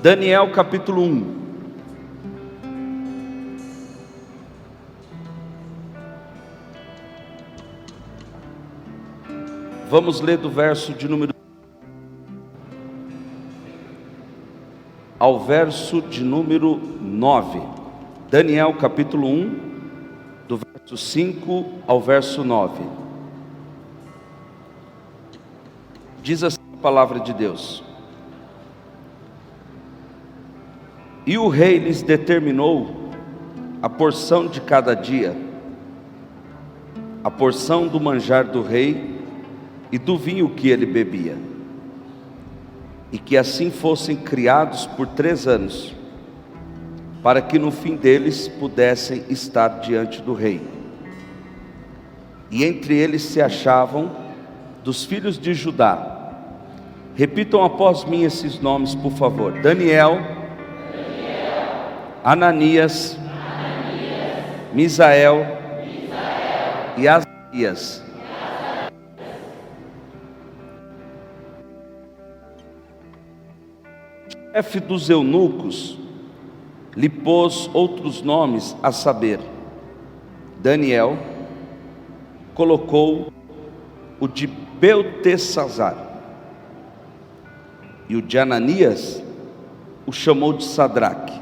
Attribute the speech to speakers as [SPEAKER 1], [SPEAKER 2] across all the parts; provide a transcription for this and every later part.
[SPEAKER 1] Daniel capítulo 1. Vamos ler do verso de número ao verso de número 9. Daniel capítulo 1, do verso 5 ao verso 9. Diz assim a palavra de Deus: E o rei lhes determinou a porção de cada dia, a porção do manjar do rei e do vinho que ele bebia, e que assim fossem criados por 3 anos, para que no fim deles pudessem estar diante do rei. E entre eles se achavam dos filhos de Judá. Repitam após mim esses nomes, por favor: Daniel, Ananias, Misael e Azarias. O chefe dos eunucos lhe pôs outros nomes, a saber: Daniel colocou o de Beltesazar, e o de Ananias o chamou de Sadraque,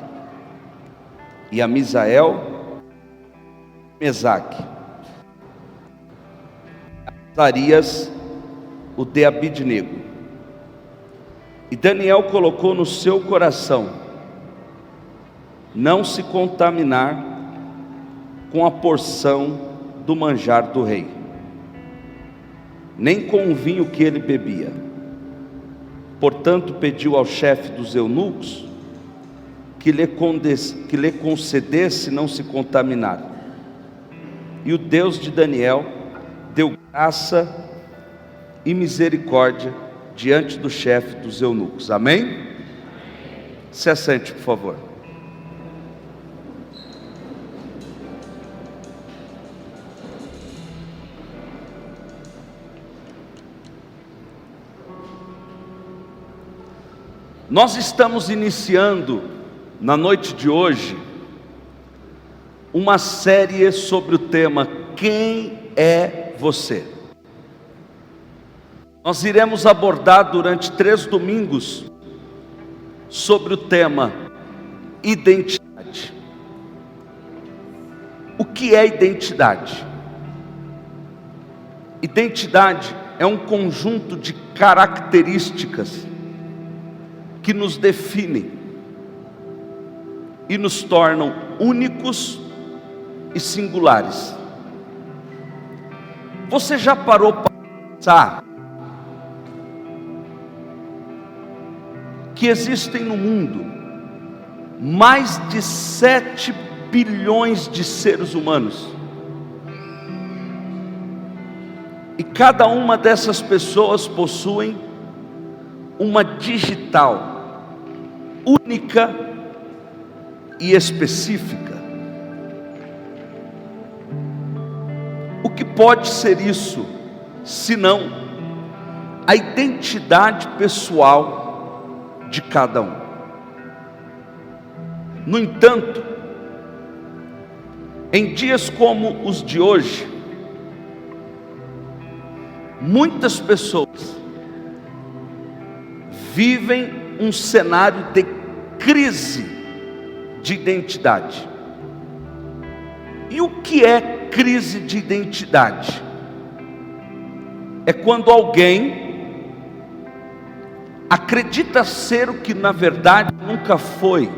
[SPEAKER 1] e a Misael, Mesaque, a Azarias o de Abidnego. E Daniel colocou no seu coração não se contaminar com a porção do manjar do rei, nem com o vinho que ele bebia. Portanto, pediu ao chefe dos eunucos que lhe concedesse não se contaminar. E o Deus de Daniel deu graça e misericórdia diante do chefe dos eunucos. Amém? Se assente, por favor. Nós estamos iniciando na noite de hoje uma série sobre o tema Quem é você? Nós iremos abordar durante 3 domingos sobre o tema identidade. O que é identidade? Identidade é um conjunto de características que nos definem e nos tornam únicos e singulares. Você já parou para pensar que existem no mundo mais de 7 bilhões de seres humanos, e cada uma dessas pessoas possuem uma digital única e específica? O que pode ser isso, senão a identidade pessoal de cada um? No entanto, em dias como os de hoje, muitas pessoas vivem um cenário de crise de identidade. E o que é crise de identidade? É quando alguém acredita ser o que na verdade nunca foi.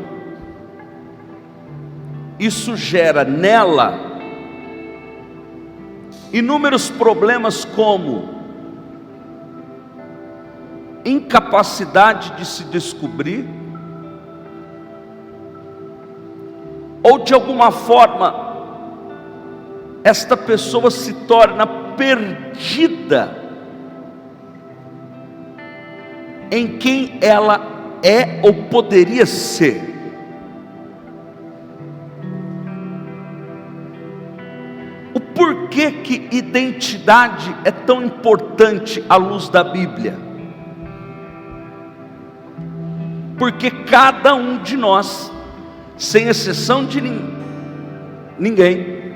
[SPEAKER 1] Isso gera nela inúmeros problemas, como incapacidade de se descobrir, ou de alguma forma esta pessoa se torna perdida em quem ela é ou poderia ser. O porquê que identidade é tão importante à luz da Bíblia? porque cada um de nós, sem exceção de ninguém,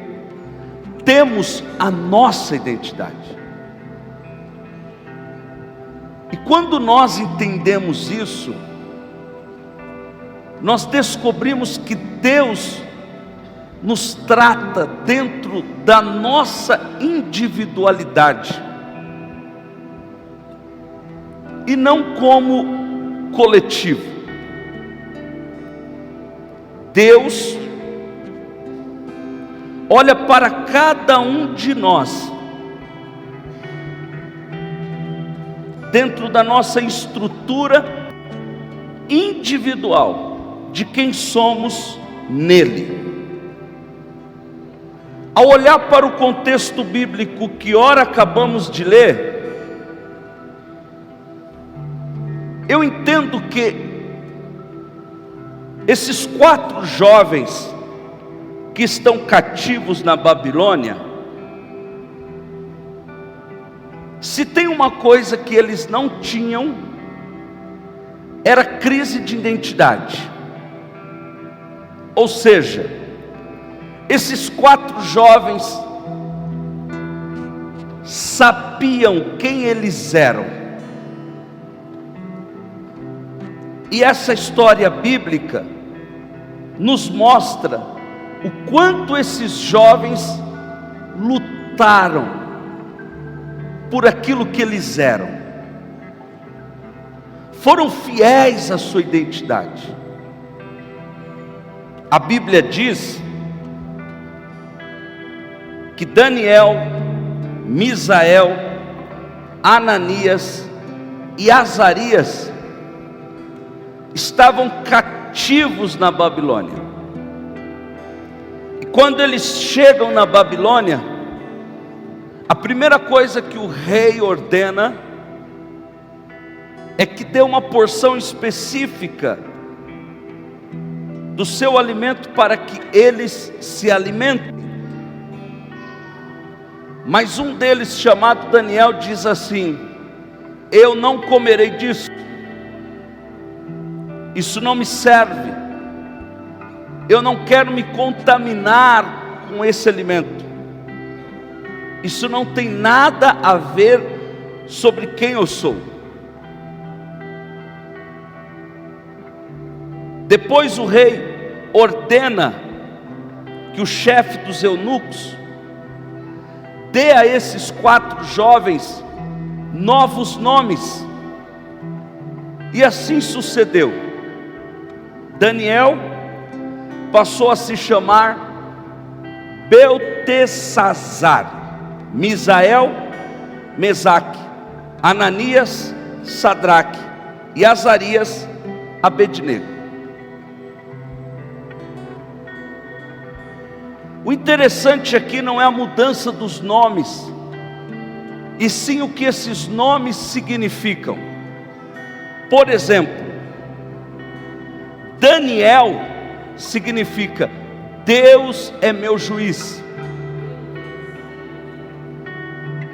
[SPEAKER 1] temos a nossa identidade. E quando nós entendemos isso, nós descobrimos que Deus nos trata dentro da nossa individualidade e não como coletivo. Deus olha para cada um de nós dentro da nossa estrutura individual de quem somos nele. Ao olhar para o contexto bíblico que ora acabamos de ler, eu entendo que esses 4 jovens que estão cativos na Babilônia, se tem uma coisa que eles não tinham, era crise de identidade. Ou seja, esses 4 jovens sabiam quem eles eram. E essa história bíblica nos mostra o quanto esses jovens lutaram por aquilo que eles eram. Foram fiéis à sua identidade. A Bíblia diz que Daniel, Misael, Ananias e Azarias estavam cativos na Babilônia. E quando eles chegam na Babilônia, a primeira coisa que o rei ordena é que dê uma porção específica do seu alimento para que eles se alimentem. Mas um deles, chamado Daniel, diz assim: eu não comerei disso, isso não me serve, eu não quero me contaminar com esse alimento, isso não tem nada a ver sobre quem eu sou. Depois o rei ordena que o chefe dos eunucos dê a esses 4 jovens novos nomes. E assim sucedeu. Daniel passou a se chamar Beltesazar, Misael, Mesaque, Ananias, Sadraque e Azarias, Abednego. O interessante aqui não é a mudança dos nomes, e sim o que esses nomes significam. Por exemplo, Daniel significa Deus é meu juiz.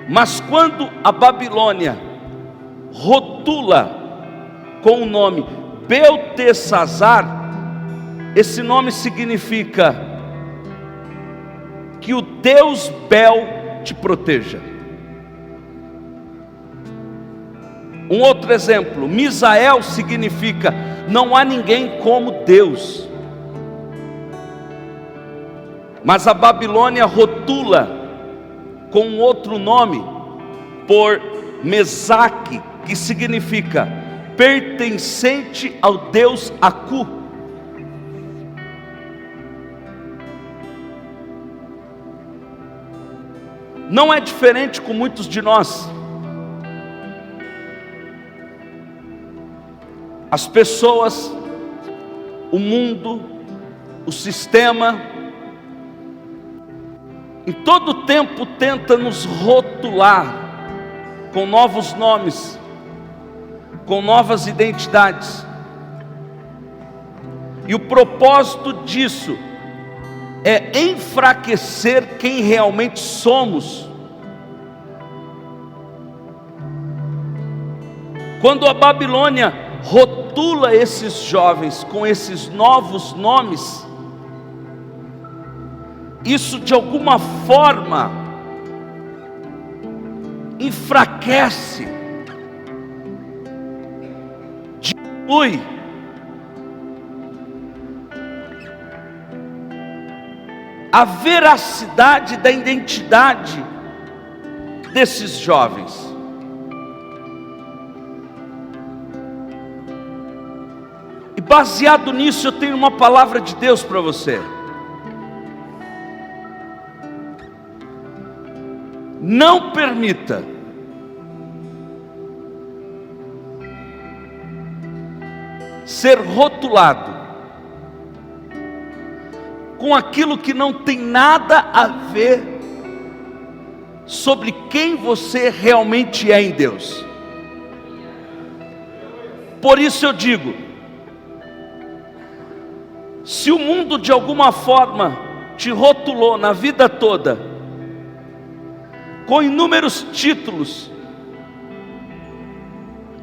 [SPEAKER 1] Mas quando a Babilônia rotula com o nome Beltesazar, esse nome significa que o Deus Bel te proteja. Um outro exemplo, Misael significa não há ninguém como Deus. Mas a Babilônia rotula com um outro nome por Mesaque, que significa pertencente ao Deus Acu. Não é diferente com muitos de nós. As pessoas, o mundo, o sistema, em todo tempo tenta nos rotular com novos nomes, com novas identidades. E o propósito disso é enfraquecer quem realmente somos. Quando a Babilônia rotula esses jovens com esses novos nomes, isso de alguma forma enfraquece, diminui a veracidade da identidade desses jovens. E baseado nisso, eu tenho uma palavra de Deus para você. Não permita ser rotulado com aquilo que não tem nada a ver sobre quem você realmente é em Deus. Por isso eu digo, se o mundo de alguma forma te rotulou na vida toda, com inúmeros títulos,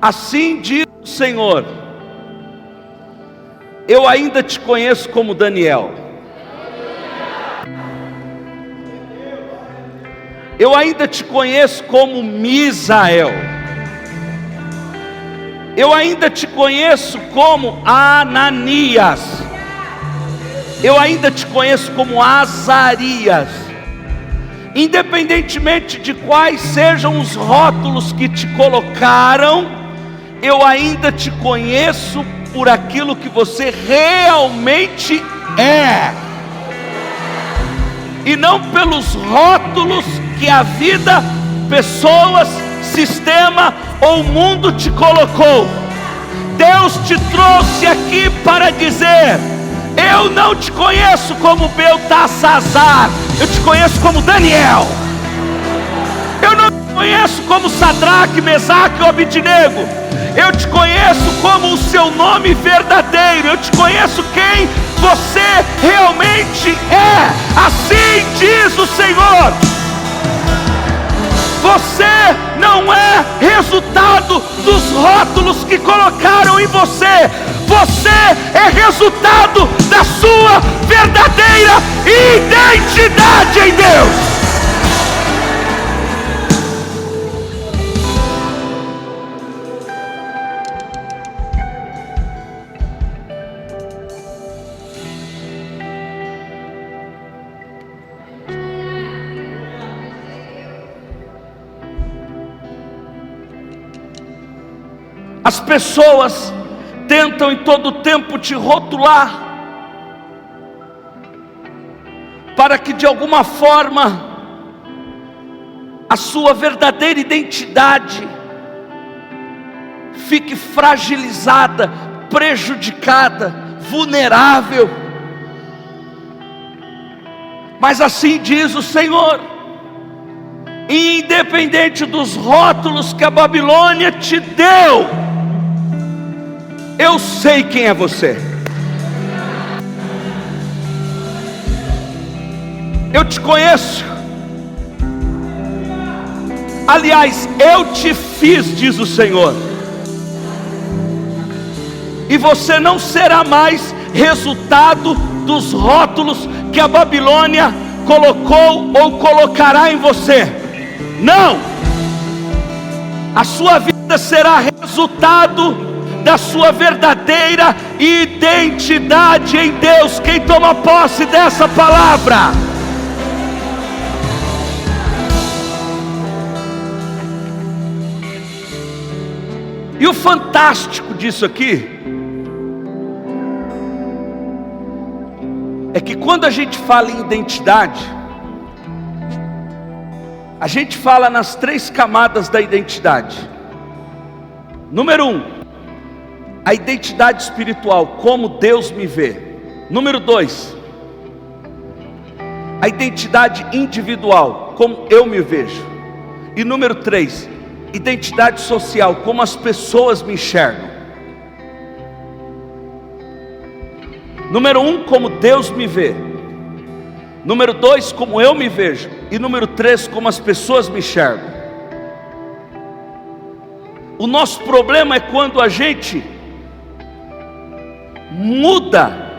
[SPEAKER 1] assim diz o Senhor: eu ainda te conheço como Daniel, eu ainda te conheço como Misael, eu ainda te conheço como Ananias, eu ainda te conheço como Azarias. Independentemente de quais sejam os rótulos que te colocaram, eu ainda te conheço por aquilo que você realmente é, e não pelos rótulos que a vida, pessoas, sistema ou mundo te colocou. Deus te trouxe aqui para dizer: eu não te conheço como Beltesazar, eu te conheço como Daniel. Eu não te conheço como Sadraque, Mesaque ou Abednego. Eu te conheço como o seu nome verdadeiro. Eu te conheço quem você realmente é. Assim diz o Senhor. Você não é resultado dos rótulos que colocaram em você. Você é resultado da sua verdadeira identidade em Deus. As pessoas tentam em todo tempo te rotular, para que de alguma forma a sua verdadeira identidade fique fragilizada, prejudicada, vulnerável. Mas assim diz o Senhor: independente dos rótulos que a Babilônia te deu, eu sei quem é você. Eu te conheço. Aliás, eu te fiz, diz o Senhor. E você não será mais resultado dos rótulos que a Babilônia colocou ou colocará em você. Não. A sua vida será resultado da sua verdadeira identidade em Deus. Quem toma posse dessa palavra? E o fantástico disso aqui é que quando a gente fala em identidade, a gente fala nas 3 camadas da identidade. Número 1, a identidade espiritual, como Deus me vê. Número 2, a identidade individual, como eu me vejo. E número 3, identidade social, como as pessoas me enxergam. Número 1, como Deus me vê. Número 2, como eu me vejo. E número 3, como as pessoas me enxergam. O nosso problema é quando a gente muda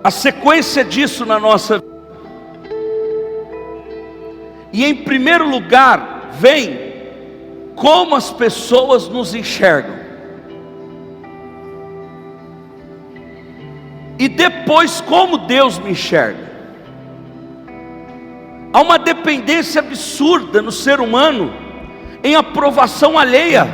[SPEAKER 1] a sequência disso na nossa vida. E em primeiro lugar, vem como as pessoas nos enxergam. E depois, como Deus me enxerga. Há uma dependência absurda no ser humano em aprovação alheia.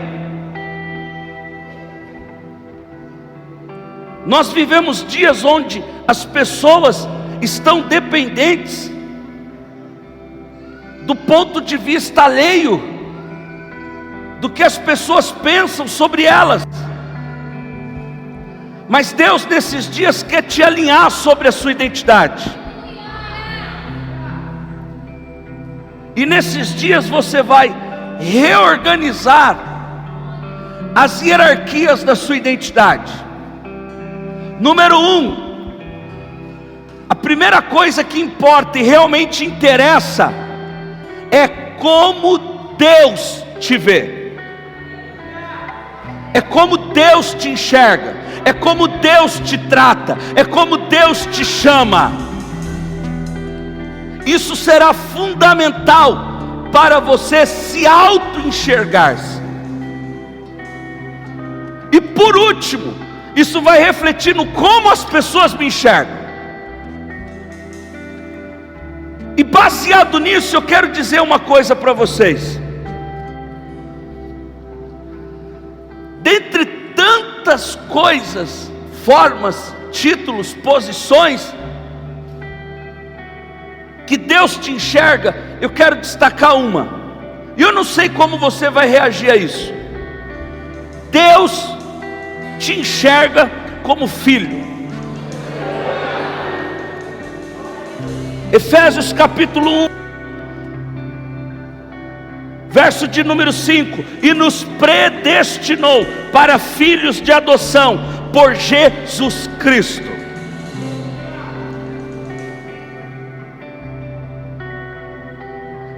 [SPEAKER 1] Nós vivemos dias onde as pessoas estão dependentes do ponto de vista alheio, do que as pessoas pensam sobre elas. Mas Deus nesses dias quer te alinhar sobre a sua identidade. E nesses dias você vai reorganizar as hierarquias da sua identidade. Número 1, a primeira coisa que importa e realmente interessa é como Deus te vê. É como Deus te enxerga. É como Deus te trata. É como Deus te chama. Isso será fundamental para você se auto-enxergar-se. E por último, isso vai refletir no como as pessoas me enxergam. E baseado nisso, eu quero dizer uma coisa para vocês. Dentre tantas coisas, formas, títulos, posições que Deus te enxerga, eu quero destacar uma. E eu não sei como você vai reagir a isso. Deus te enxerga como filho. Efésios capítulo 1, verso de número 5: e nos predestinou para filhos de adoção por Jesus Cristo.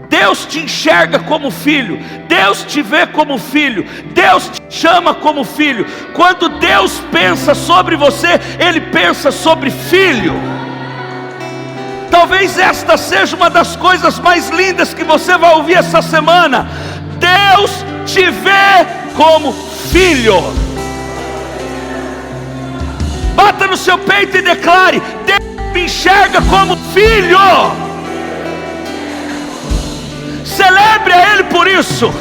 [SPEAKER 1] Deus te enxerga como filho, Deus te vê como filho, Deus te chama como filho. Quando Deus pensa sobre você, Ele pensa sobre filho. Talvez esta seja uma das coisas mais lindas que você vai ouvir essa semana. Deus te vê como filho. Bata no seu peito e declare: Deus me enxerga como filho. Celebre a Ele por isso.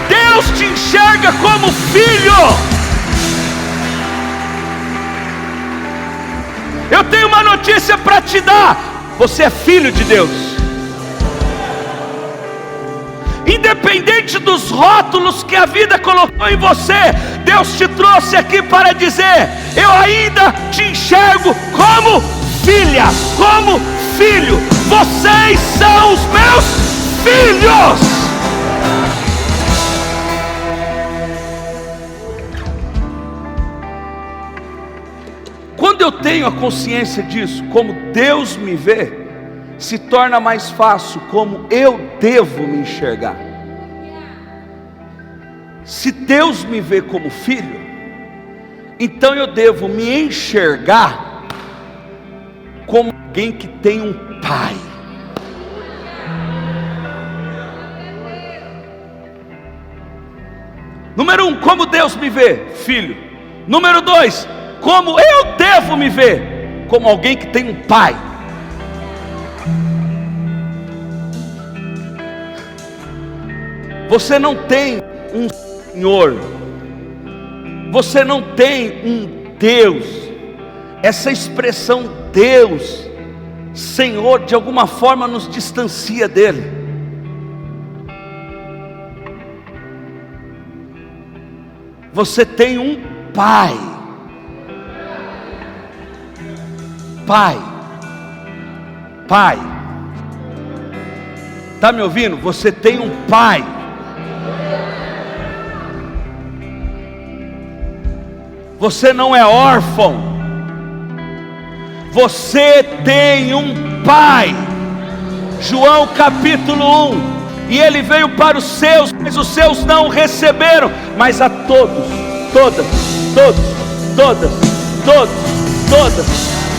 [SPEAKER 1] Deus te enxerga como filho. Eu tenho uma notícia para te dar: você é filho de Deus. Independente dos rótulos que a vida colocou em você, Deus te trouxe aqui para dizer: eu ainda te enxergo como filha, como filho. Vocês são os meus filhos. Quando eu tenho a consciência disso, como Deus me vê, se torna mais fácil como eu devo me enxergar. Se Deus me vê como filho, então eu devo me enxergar como alguém que tem um pai. Número 1, como Deus me vê? Filho. Número 2, como eu devo me ver? Como alguém que tem um pai. Você não tem um Senhor, você não tem um Deus. Essa expressão Deus, Senhor, de alguma forma nos distancia dele. Você tem um pai. Pai, está me ouvindo? Você tem um pai. Você não é órfão. Você tem um pai. João capítulo 1, e ele veio para os seus, mas os seus não o receberam. Mas a todos, todas,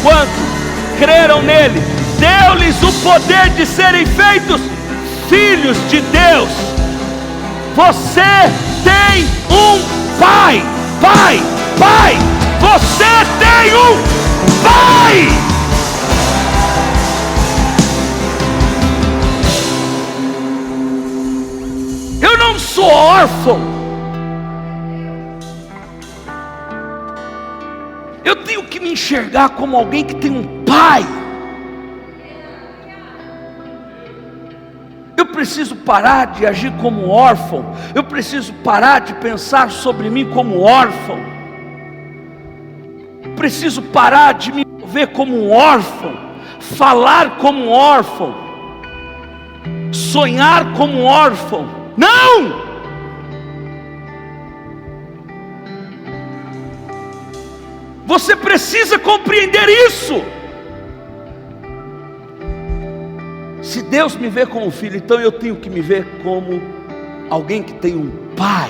[SPEAKER 1] quantos creram nele, deu-lhes o poder de serem feitos filhos de Deus. Você tem um pai, você tem um pai. Eu não sou órfão. Eu tenho que me enxergar como alguém que tem um pai. Eu preciso parar de agir como órfão. Eu preciso parar de pensar sobre mim como órfão. Preciso parar de me ver como um órfão, falar como um órfão, sonhar como um órfão. Não! Você precisa compreender isso. Se Deus me vê como filho, então eu tenho que me ver como alguém que tem um pai.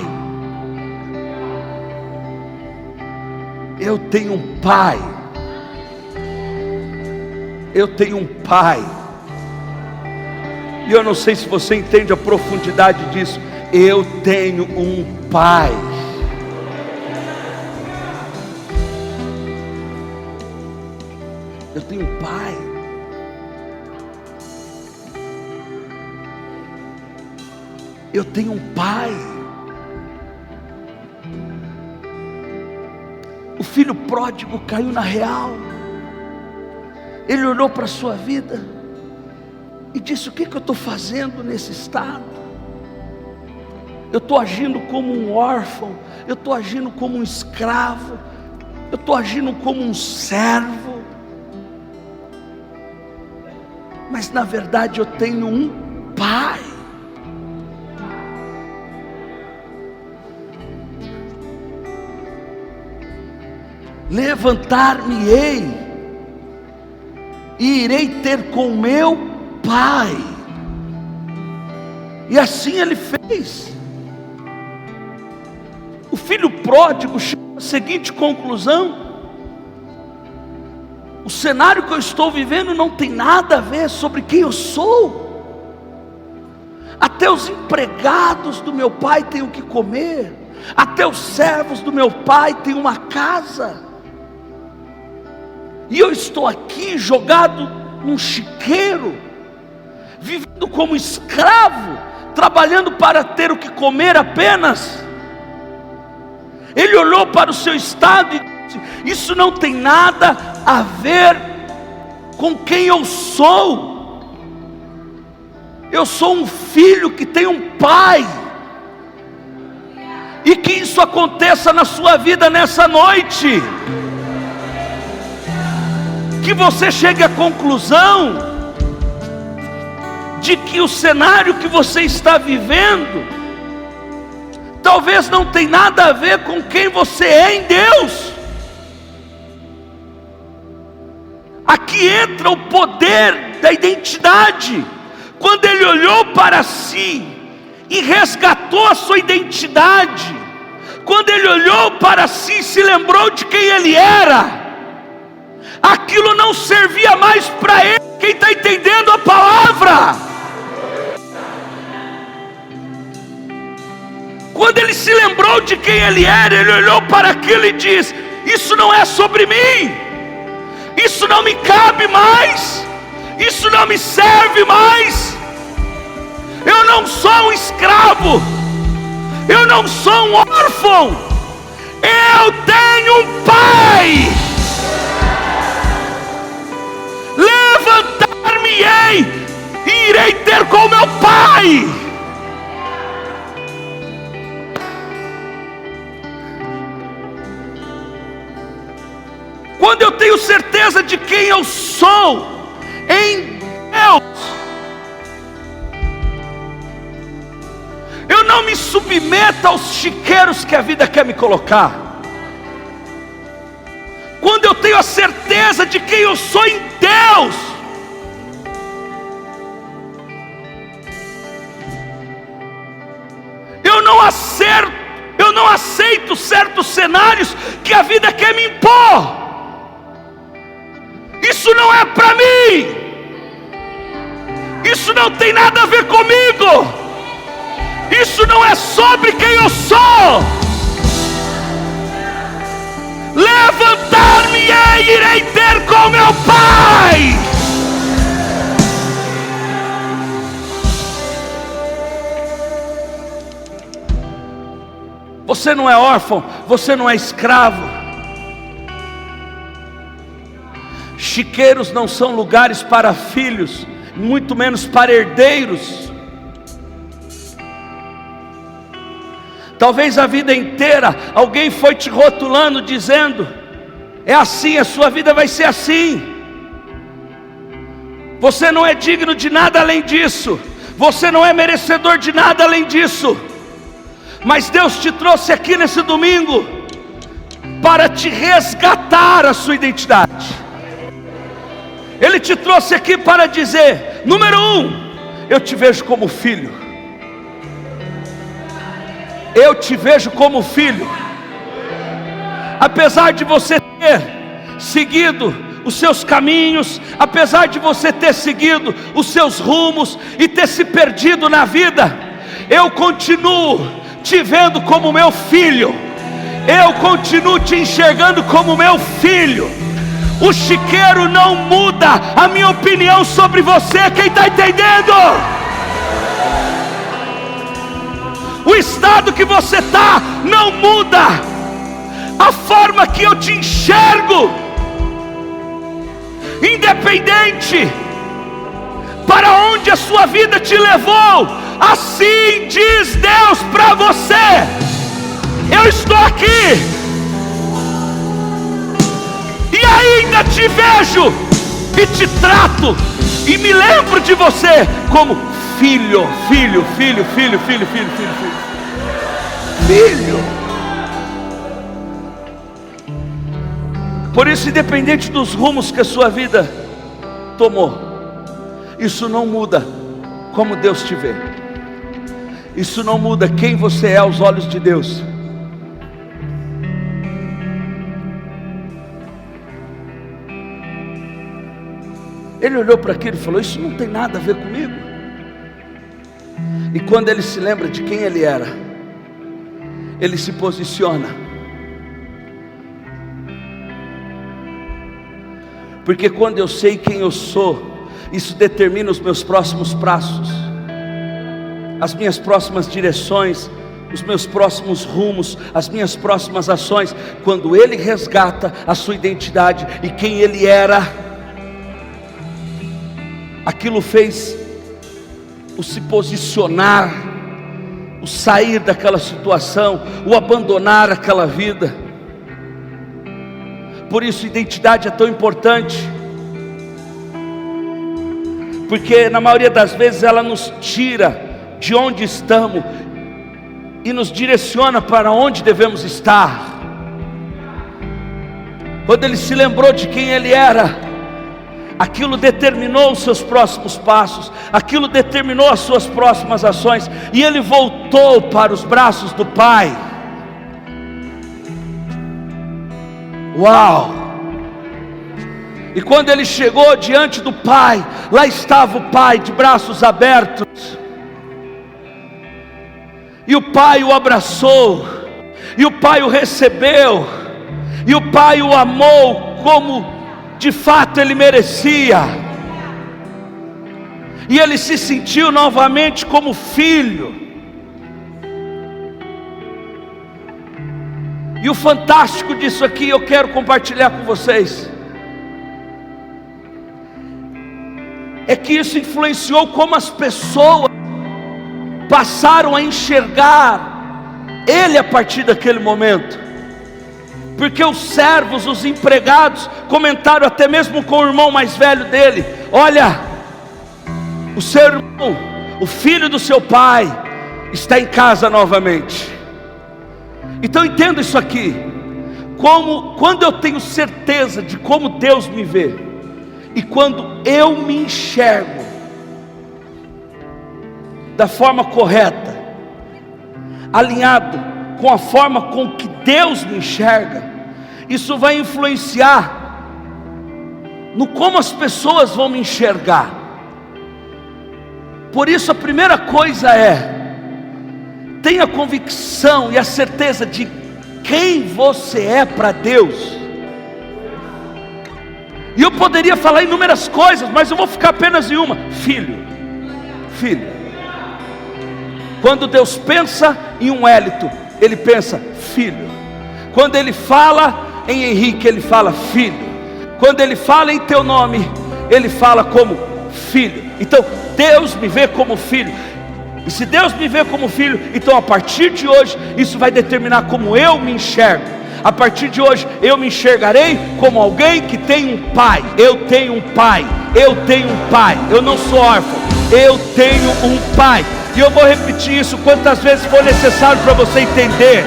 [SPEAKER 1] Eu tenho um pai. Eu tenho um pai. E eu não sei se você entende a profundidade disso. Eu tenho um pai. Eu tenho um pai. Eu tenho um pai. O filho pródigo caiu na real. Ele olhou para a sua vida e disse: o que eu estou fazendo nesse estado? Eu estou agindo como um órfão, eu estou agindo como um escravo, eu estou agindo como um servo. Mas na verdade eu tenho um pai. Levantar-me-ei e irei ter com meu pai. E assim ele fez. O filho pródigo chegou à seguinte conclusão: o cenário que eu estou vivendo não tem nada a ver sobre quem eu sou. Até os empregados do meu pai têm o que comer, até os servos do meu pai têm uma casa. E eu estou aqui jogado num chiqueiro, vivendo como escravo, trabalhando para ter o que comer apenas. Ele olhou para o seu estado e disse: isso não tem nada a ver com quem eu sou. Eu sou um filho que tem um pai. E que isso aconteça na sua vida nessa noite. Que você chegue à conclusão de que o cenário que você está vivendo talvez não tenha nada a ver com quem você é em Deus. Aqui entra o poder da identidade. Quando ele olhou para si e resgatou a sua identidade, quando ele olhou para si e se lembrou de quem ele era, aquilo não servia mais para ele. Quem está entendendo a palavra? Quando ele se lembrou de quem ele era, ele olhou para aquilo e disse: isso não é sobre mim, isso não me cabe mais, isso não me serve mais. Eu não sou um escravo, eu não sou um órfão, eu tenho um pai. Levantar-me-ei e irei ter com meu pai. Quando eu tenho certeza de quem eu sou em Deus, eu não me submeto aos chiqueiros que a vida quer me colocar. Quando eu tenho a certeza de quem eu sou em Deus, eu não aceito certos cenários que a vida quer me impor. Isso não é para mim. Isso não tem nada a ver comigo. Isso não é sobre quem eu sou. Levantar-me-ei e irei ter com meu Pai. Você não é órfão, você não é escravo. Chiqueiros não são lugares para filhos, muito menos para herdeiros. Talvez a vida inteira alguém foi te rotulando, dizendo: é assim, a sua vida vai ser assim. Você não é digno de nada além disso. Você não é merecedor de nada além disso. Mas Deus te trouxe aqui nesse domingo para te resgatar a sua identidade. Ele te trouxe aqui para dizer: número 1, eu te vejo como filho. Eu te vejo como filho. Apesar de você ter seguido os seus caminhos, apesar de você ter seguido os seus rumos e ter se perdido na vida, eu continuo te vendo como meu filho. Eu continuo te enxergando como meu filho. O chiqueiro não muda a minha opinião sobre você. Quem está entendendo? O estado que você está não muda a forma que eu te enxergo. Independente para onde a sua vida te levou, assim diz Deus para você: eu estou aqui e ainda te vejo e te trato e me lembro de você como filho, filho, filho, filho, filho, filho, filho, filho, filho. Por isso, independente dos rumos que a sua vida tomou, isso não muda como Deus te vê. Isso não muda quem você é aos olhos de Deus. Ele olhou para aquilo e falou: isso não tem nada a ver comigo. E quando ele se lembra de quem ele era, ele se posiciona. Porque quando eu sei quem eu sou, isso determina os meus próximos passos, as minhas próximas direções, os meus próximos rumos, as minhas próximas ações. Quando ele resgata a sua identidade e quem ele era, aquilo fez o se posicionar, o sair daquela situação, o abandonar aquela vida. Por isso identidade é tão importante, porque na maioria das vezes ela nos tira de onde estamos e nos direciona para onde devemos estar. Quando ele se lembrou de quem ele era, aquilo determinou os seus próximos passos, aquilo determinou as suas próximas ações, e ele voltou para os braços do Pai. Uau! E quando ele chegou diante do Pai, lá estava o Pai de braços abertos, e o Pai o abraçou, e o Pai o recebeu, e o Pai o amou como de fato ele merecia, e ele se sentiu novamente como filho. E o fantástico disso aqui, eu quero compartilhar com vocês, é que isso influenciou como as pessoas passaram a enxergar ele a partir daquele momento. Porque os servos, os empregados, comentaram até mesmo com o irmão mais velho dele: olha, o seu irmão, o filho do seu pai, está em casa novamente. Então entenda isso aqui, quando eu tenho certeza de como Deus me vê, e quando eu me enxergo da forma correta, alinhado com a forma com que Deus me enxerga, isso vai influenciar no como as pessoas vão me enxergar. Por isso a primeira coisa é: tenha convicção e a certeza de quem você é para Deus. E eu poderia falar inúmeras coisas, mas eu vou ficar apenas em uma: filho. Filho. Quando Deus pensa em um Hélito, Ele pensa filho. Quando Ele fala em Henrique, Ele fala filho. Quando Ele fala em teu nome, Ele fala como filho. Então Deus me vê como filho. E se Deus me vê como filho, então a partir de hoje isso vai determinar como eu me enxergo. A partir de hoje eu me enxergarei como alguém que tem um pai. Eu tenho um pai. Eu tenho um pai. Eu não sou órfão. Eu tenho um pai. E eu vou repetir isso quantas vezes for necessário para você entender.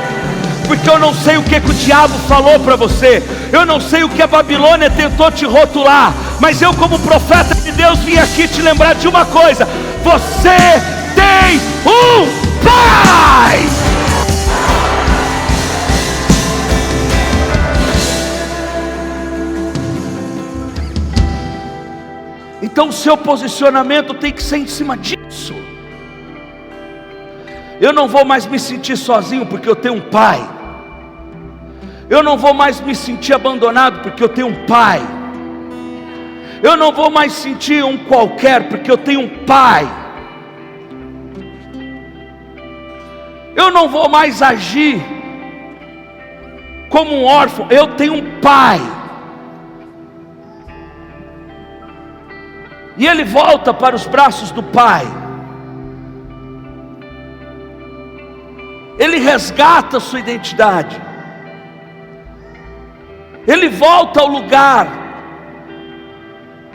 [SPEAKER 1] Porque eu não sei o que o diabo falou para você. Eu não sei o que a Babilônia tentou te rotular. Mas eu, como profeta de Deus, vim aqui te lembrar de uma coisa: você tem um pai. Então o seu posicionamento tem que ser em cima disso. Eu não vou mais me sentir sozinho porque eu tenho um pai. Eu não vou mais me sentir abandonado porque eu tenho um pai. Eu não vou mais sentir um qualquer porque eu tenho um pai. Eu não vou mais agir como um órfão. Eu tenho um pai. E ele volta para os braços do pai. Ele resgata a sua identidade. Ele volta ao lugar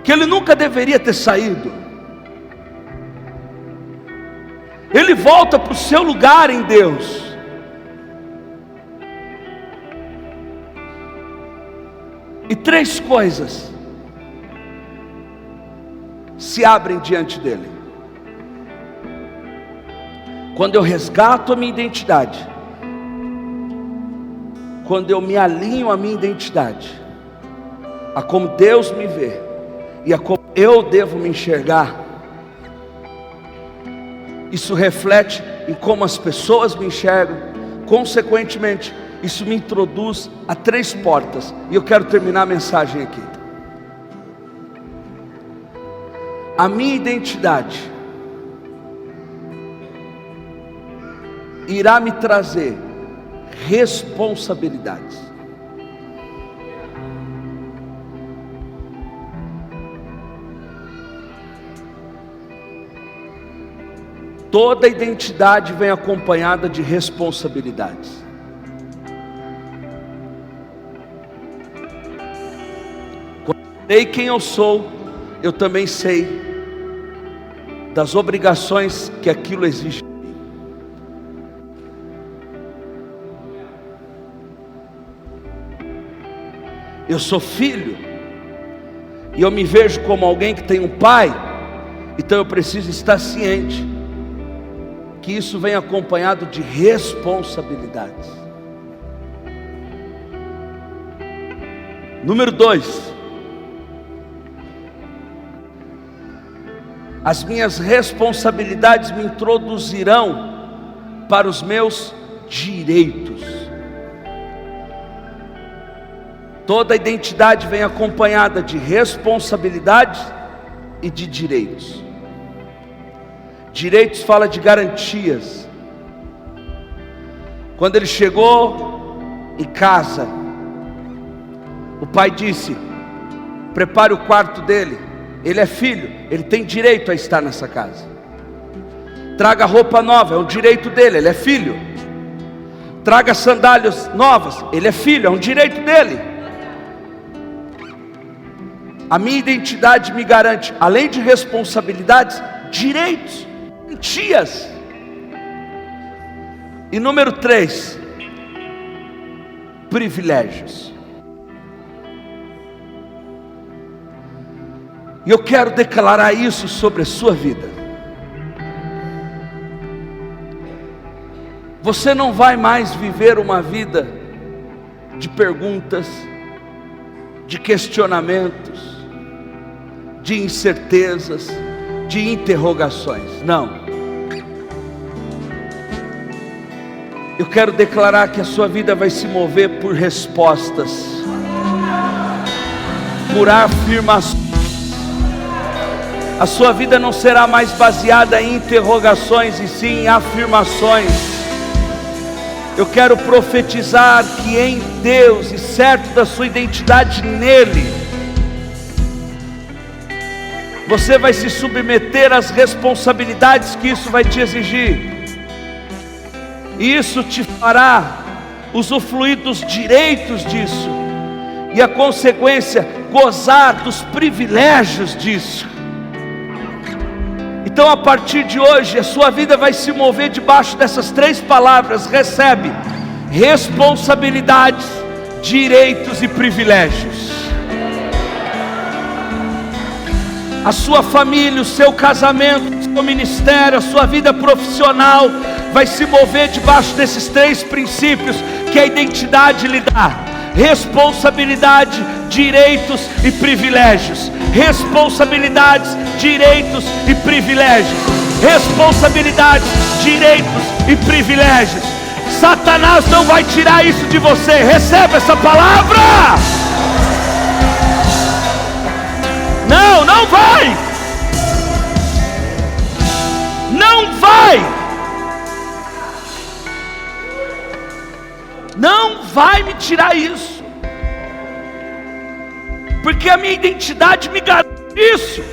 [SPEAKER 1] que ele nunca deveria ter saído. Ele volta para o seu lugar em Deus. E três coisas se abrem diante dele. Quando eu resgato a minha identidade, quando eu me alinho à minha identidade, a como Deus me vê e a como eu devo me enxergar, isso reflete em como as pessoas me enxergam. Consequentemente, isso me introduz a três portas. E eu quero terminar a mensagem aqui. A minha identidade irá me trazer responsabilidades. Toda identidade vem acompanhada de responsabilidades. Quando eu sei quem eu sou, eu também sei das obrigações que aquilo exige. Eu sou filho, e eu me vejo como alguém que tem um pai, então eu preciso estar ciente que isso vem acompanhado de responsabilidades. Número 2, as minhas responsabilidades me introduzirão para os meus direitos. Toda identidade vem acompanhada de responsabilidades e de direitos. Direitos fala de garantias. Quando ele chegou em casa, o pai disse: prepare o quarto dele. Ele é filho, ele tem direito a estar nessa casa. Traga roupa nova, é um direito dele, ele é filho. Traga sandálias novas, ele é filho, é um direito dele. A minha identidade me garante, além de responsabilidades, direitos, garantias. E número 3, privilégios. E eu quero declarar isso sobre a sua vida. Você não vai mais viver uma vida de perguntas, de questionamentos, de incertezas, de interrogações. Não. Eu quero declarar que a sua vida vai se mover por respostas, por afirmações. A sua vida não será mais baseada em interrogações, e sim em afirmações. Eu quero profetizar que em Deus, e certo da sua identidade nele, você vai se submeter às responsabilidades que isso vai te exigir. E isso te fará usufruir dos direitos disso, e a consequência, gozar dos privilégios disso. Então, a partir de hoje, a sua vida vai se mover debaixo dessas 3 palavras: recebe responsabilidades, direitos e privilégios. A sua família, o seu casamento, o seu ministério, a sua vida profissional vai se mover debaixo desses 3 princípios que a identidade lhe dá: responsabilidade, direitos e privilégios. Responsabilidades, direitos e privilégios. Responsabilidades, direitos e privilégios. Satanás não vai tirar isso de você. Recebe essa palavra. Não, não vai. Não vai. Não vai me tirar isso, porque a minha identidade me garante isso.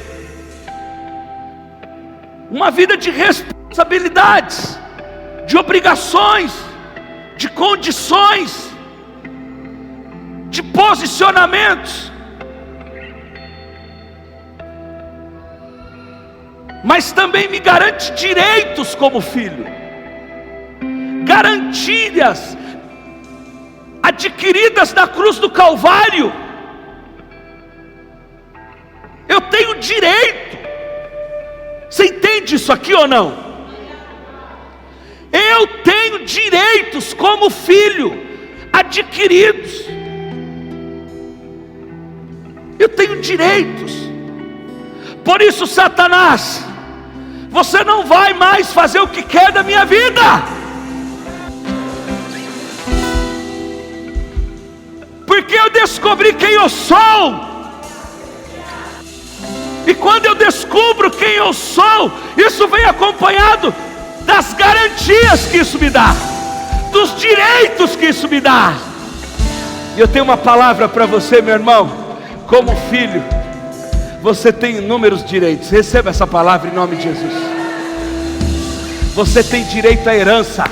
[SPEAKER 1] Uma vida de responsabilidades, de obrigações, de condições, de posicionamentos, mas também me garante direitos como filho, garantias adquiridas na cruz do Calvário. Eu tenho direito. Você entende isso aqui ou não? Eu tenho direitos como filho adquiridos. Eu tenho direitos. Por isso, Satanás, você não vai mais fazer o que quer da minha vida. Porque eu descobri quem eu sou. E quando eu descubro quem eu sou, isso vem acompanhado das garantias que isso me dá, dos direitos que isso me dá. E eu tenho uma palavra para você, meu irmão. Como filho, você tem inúmeros direitos. Receba essa palavra em nome de Jesus. Você tem direito à herança.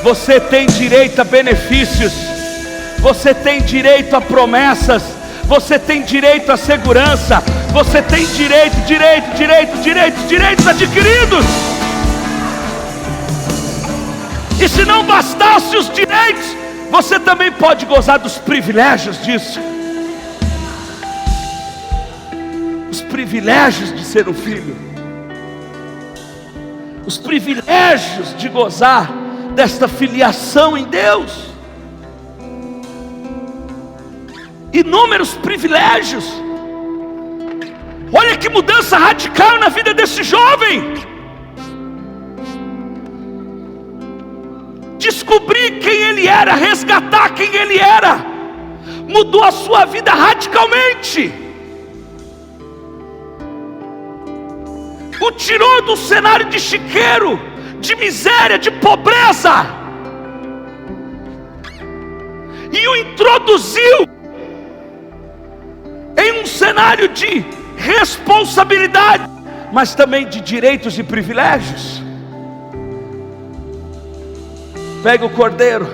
[SPEAKER 1] Você tem direito a benefícios. Você tem direito a promessas. Você tem direito à segurança. Você tem direitos adquiridos. E se não bastasse os direitos, você também pode gozar dos privilégios disso. Os privilégios de ser um filho. Os privilégios de gozar desta filiação em Deus. Inúmeros privilégios. Olha que mudança radical na vida desse jovem. Descobrir quem ele era, resgatar quem ele era, mudou a sua vida radicalmente. O tirou do cenário de chiqueiro, de miséria, de pobreza, e o introduziu em um cenário de responsabilidade, mas também de direitos e privilégios. Pega o cordeiro,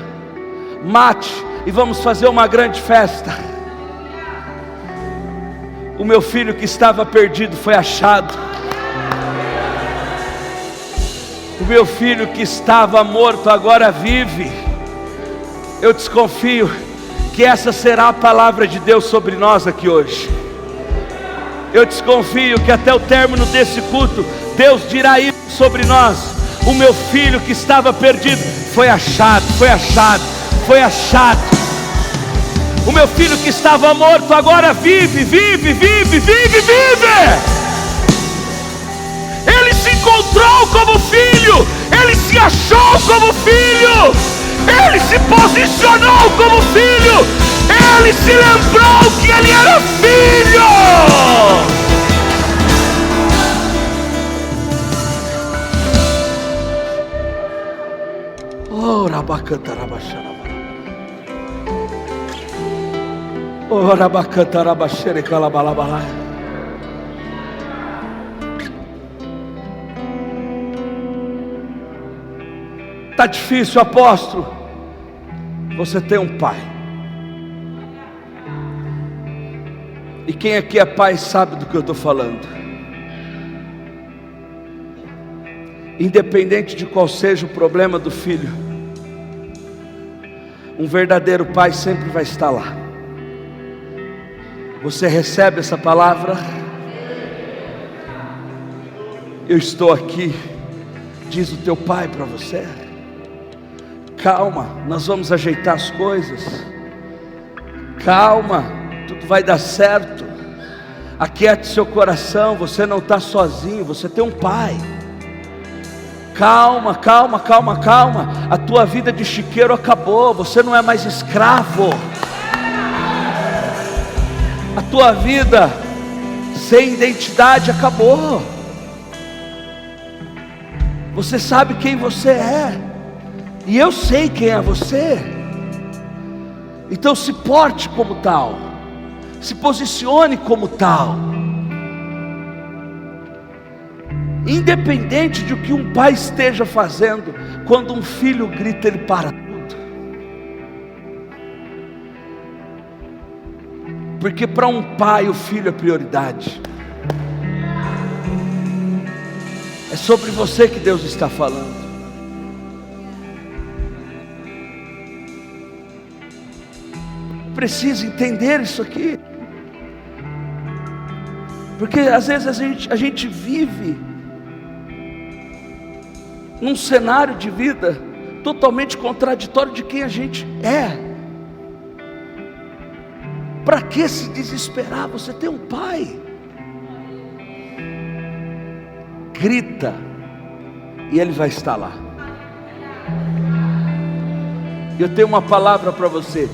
[SPEAKER 1] mate e vamos fazer uma grande festa. O meu filho que estava perdido foi achado. O meu filho que estava morto agora vive. Eu desconfio que essa será a palavra de Deus sobre nós aqui hoje. Eu desconfio que até o término desse culto, Deus dirá isso sobre nós: o meu filho que estava perdido foi achado, foi achado, foi achado. O meu filho que estava morto agora vive, vive, vive, vive, vive. Ele se encontrou como filho, ele se achou como filho, ele se posicionou como filho, ele se lembrou que ele era filho. Oh, rabacantarabacharabá. Oh, rabacantarabacharicalabalabala. Está difícil, apóstolo. Você tem um pai. E quem aqui é pai sabe do que eu estou falando. Independente de qual seja o problema do filho, um verdadeiro pai sempre vai estar lá. Você recebe essa palavra? Eu estou aqui, diz o teu pai para você. Calma, nós vamos ajeitar as coisas. Calma, tudo vai dar certo. Aquiete seu coração, você não está sozinho, você tem um pai. Calma, calma, calma, calma. A tua vida de chiqueiro acabou, você não é mais escravo. A tua vida sem identidade acabou. Você sabe quem você é, e eu sei quem é você. Então se porte como tal, se posicione como tal. Independente de o que um pai esteja fazendo, quando um filho grita, ele para tudo. Porque para um pai o filho é prioridade. É sobre você que Deus está falando. Precisa entender isso aqui. Porque às vezes a gente vive num cenário de vida totalmente contraditório de quem a gente é. Para que se desesperar? Você tem um pai. Grita, e ele vai estar lá. Eu tenho uma palavra para você: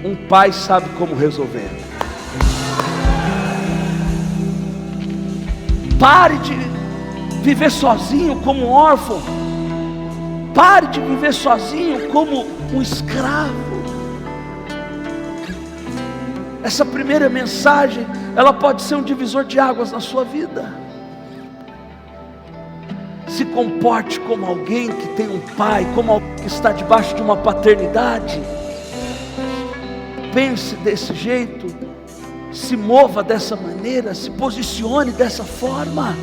[SPEAKER 1] um pai sabe como resolver. Pare de viver sozinho como um órfão. Pare de viver sozinho como um escravo. Essa primeira mensagem, ela pode ser um divisor de águas na sua vida. Se comporte como alguém que tem um pai, como alguém que está debaixo de uma paternidade. Pense desse jeito, se mova dessa maneira, se posicione dessa forma.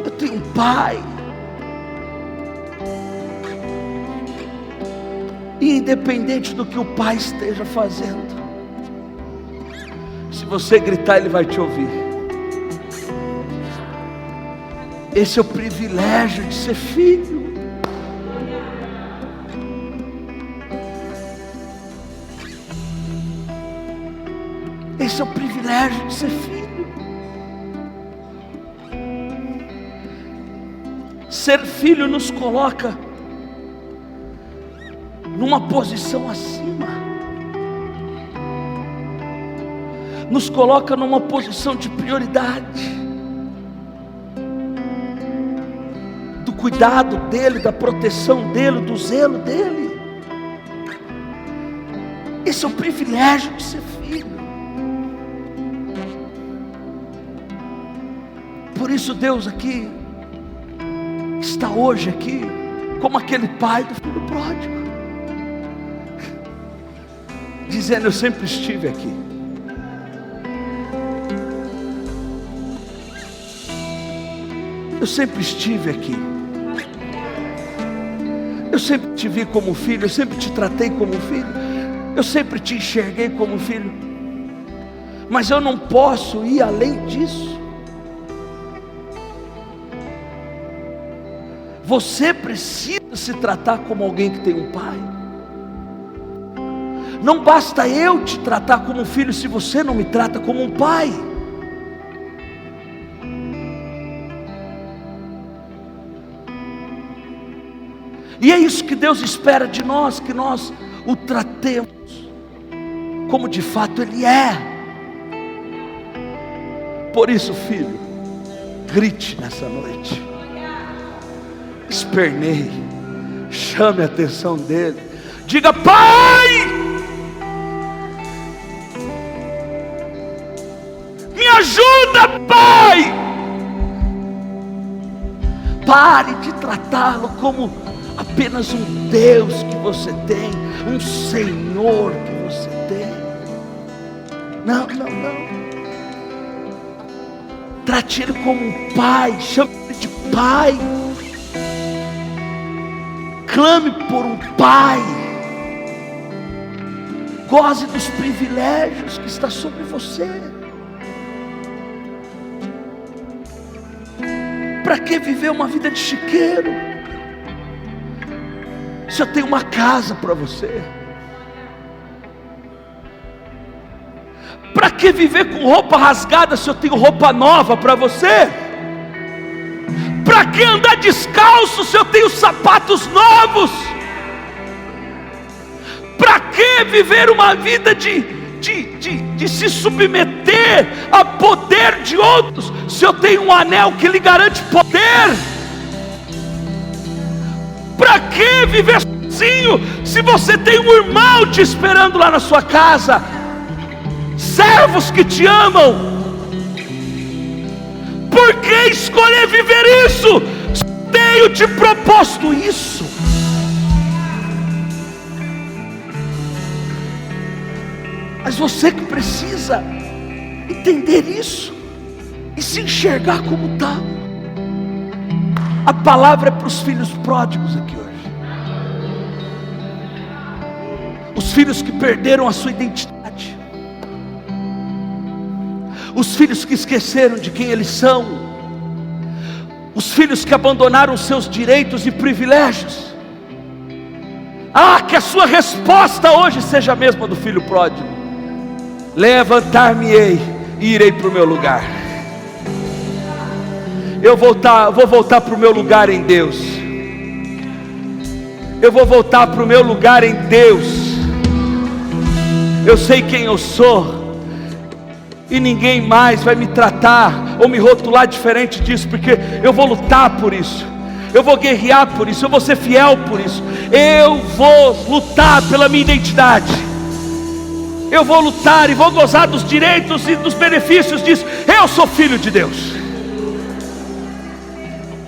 [SPEAKER 1] Eu tenho um pai. E independente do que o pai esteja fazendo, se você gritar, ele vai te ouvir. Esse é o privilégio de ser filho. Esse é o privilégio de ser filho. Ser filho nos coloca numa posição acima, nos coloca numa posição de prioridade, do cuidado dele, da proteção dele, do zelo dele. Esse é o privilégio de ser filho. Por isso Deus aqui está hoje aqui como aquele pai do filho pródigo, dizendo: eu sempre estive aqui. Eu sempre estive aqui. Eu sempre te vi como filho, eu sempre te tratei como filho, eu sempre te enxerguei como filho. Mas eu não posso ir além disso. Você precisa se tratar como alguém que tem um pai. Não basta eu te tratar como um filho se você não me trata como um pai. E é isso que Deus espera de nós, que nós o tratemos como de fato Ele é. Por isso, filho, grite nessa noite, esperneie, chame a atenção dele, diga: Pai, me ajuda, Pai. Pare de tratá-lo como apenas um Deus que você tem, um Senhor que você tem. Não, não, não. Trate Ele como um pai, chame Ele de pai. Clame por um pai. Goze dos privilégios que está sobre você. Para que viver uma vida de chiqueiro, se eu tenho uma casa para você? Para que viver com roupa rasgada se eu tenho roupa nova para você? Para que andar descalço se eu tenho sapatos novos? Para que viver uma vida de se submeter a poder de outros se eu tenho um anel que lhe garante poder? Para que viver sozinho se você tem um irmão te esperando lá na sua casa, servos que te amam? Por que escolher viver isso? Tenho te proposto isso. Mas você que precisa entender isso e se enxergar como tal. A palavra é para os filhos pródigos aqui hoje. Os filhos que perderam a sua identidade. Os filhos que esqueceram de quem eles são. Os filhos que abandonaram os seus direitos e privilégios. Que a sua resposta hoje seja a mesma do filho pródigo: levantar-me-ei e irei para o meu lugar. Eu vou voltar para o meu lugar em Deus. Eu vou voltar para o meu lugar em Deus. Eu sei quem eu sou, e ninguém mais vai me tratar ou me rotular diferente disso, porque eu vou lutar por isso, eu vou guerrear por isso, eu vou ser fiel por isso, eu vou lutar pela minha identidade, eu vou lutar e vou gozar dos direitos e dos benefícios disso. Eu sou filho de Deus.